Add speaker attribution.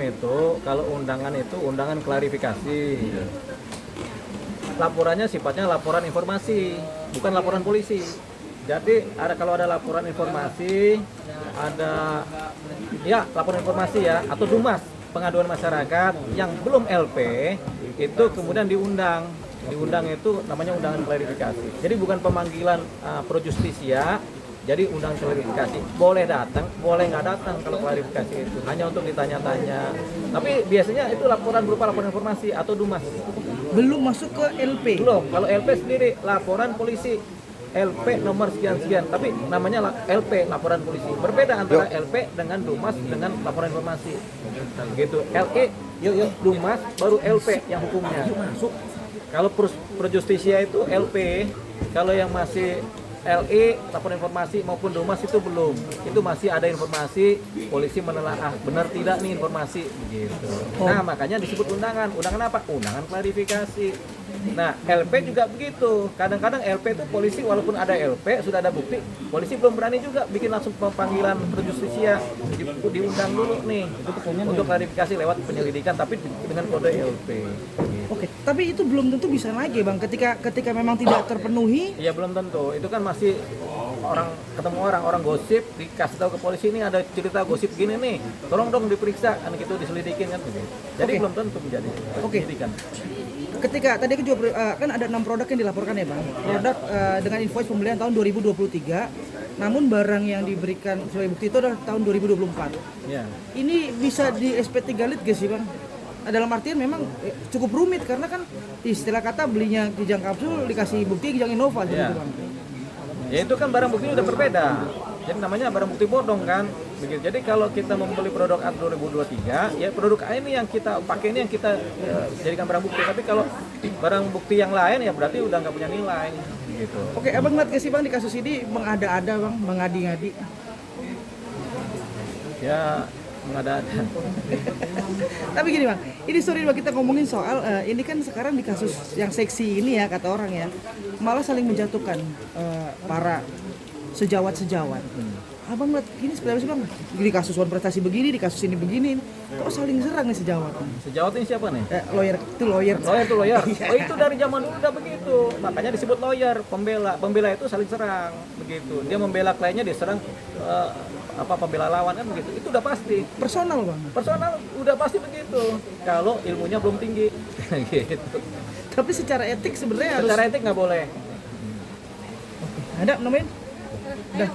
Speaker 1: itu, kalau undangan itu undangan klarifikasi. Laporannya sifatnya laporan informasi, bukan laporan polisi. Jadi kalau ada laporan informasi, ada ya laporan informasi ya, atau DUMAS, pengaduan masyarakat yang belum LP, itu kemudian diundang. Diundang itu namanya undangan klarifikasi. Jadi bukan pemanggilan pro justisia, jadi undangan klarifikasi. Boleh datang, boleh nggak datang kalau klarifikasi itu. Hanya untuk ditanya-tanya. Tapi biasanya itu laporan berupa laporan informasi atau DUMAS.
Speaker 2: Belum masuk ke LP.
Speaker 1: Belum, kalau LP sendiri laporan polisi. LP nomor sekian-sekian, tapi namanya LP, laporan polisi. Berbeda antara LP dengan DUMAS dengan laporan informasi. Gitu. LE, DUMAS, baru LP yang hukumnya. Kalau pro justisia itu LP, kalau yang masih LE, laporan informasi maupun DUMAS itu belum. Itu masih ada informasi, polisi menelaah benar tidak nih informasi begitu. Nah, makanya disebut undangan. Undangan apa? Undangan klarifikasi. Nah, LP juga begitu. Kadang-kadang LP itu polisi walaupun ada LP, sudah ada bukti, polisi belum berani juga bikin langsung panggilan pro justisia. Diundang dulu nih untuk klarifikasi lewat penyelidikan tapi dengan kode LP. Gitu.
Speaker 2: Oke, tapi itu belum tentu bisa naik ya Bang. Ketika memang tidak terpenuhi.
Speaker 1: Iya, belum tentu. Itu kan masih ketemu orang gosip, dikasih tahu ke polisi ini ada cerita gosip gini nih, tolong dong diperiksa, kan gitu diselidikin kan begitu. Jadi belum tentu menjadi penyidikan.
Speaker 2: Ketika tadi aku juga kan ada 6 produk yang dilaporkan ya Bang. Produk dengan invoice pembelian tahun 2023. Namun barang yang diberikan sebagai bukti itu adalah tahun 2024.
Speaker 1: Ya.
Speaker 2: Ini bisa di SP3 lead gak sih Bang? Dalam artian memang cukup rumit karena kan istilah kata belinya Kijang Kapsul dikasih bukti Kijang Innova gitu Bang.
Speaker 1: Ya itu kan barang bukti udah berbeda. Jadi namanya barang bukti bodong kan. Begitu. Jadi kalau kita membeli produk A 2023, ya produk A ini yang kita pakai, ini yang kita jadikan barang bukti. Tapi kalau barang bukti yang lain ya berarti udah nggak punya nilai. Gitu.
Speaker 2: Oke, Abang ngeliat gak sih Bang di kasus ini mengada-ada Bang, mengadi-ngadi?
Speaker 1: Ya mengada-ada.
Speaker 2: Tapi gini Bang, ini sorry Bang kita ngomongin soal ini kan sekarang di kasus yang seksi ini ya kata orang ya, malah saling menjatuhkan para sejawat-sejawat. Abang ngeliat gini seperti apa sih Bang? Di kasus Wan Prestasi begini, di kasus ini begini, kok saling serang nih sejawat?
Speaker 1: Sejawat ini siapa nih?
Speaker 2: Lawyer itu lawyer.
Speaker 1: Lawyer itu lawyer. Oh itu dari zaman dulu udah begitu. Makanya disebut lawyer, pembela. Pembela itu saling serang, begitu. Dia membela kliennya, diserang pembela lawan kan begitu. Itu udah pasti.
Speaker 2: Personal Bang.
Speaker 1: Personal udah pasti begitu. Kalau ilmunya belum tinggi, gitu.
Speaker 2: Tapi secara etik sebenarnya harus.
Speaker 1: Secara etik nggak boleh.
Speaker 2: Ada nemuin? Udah.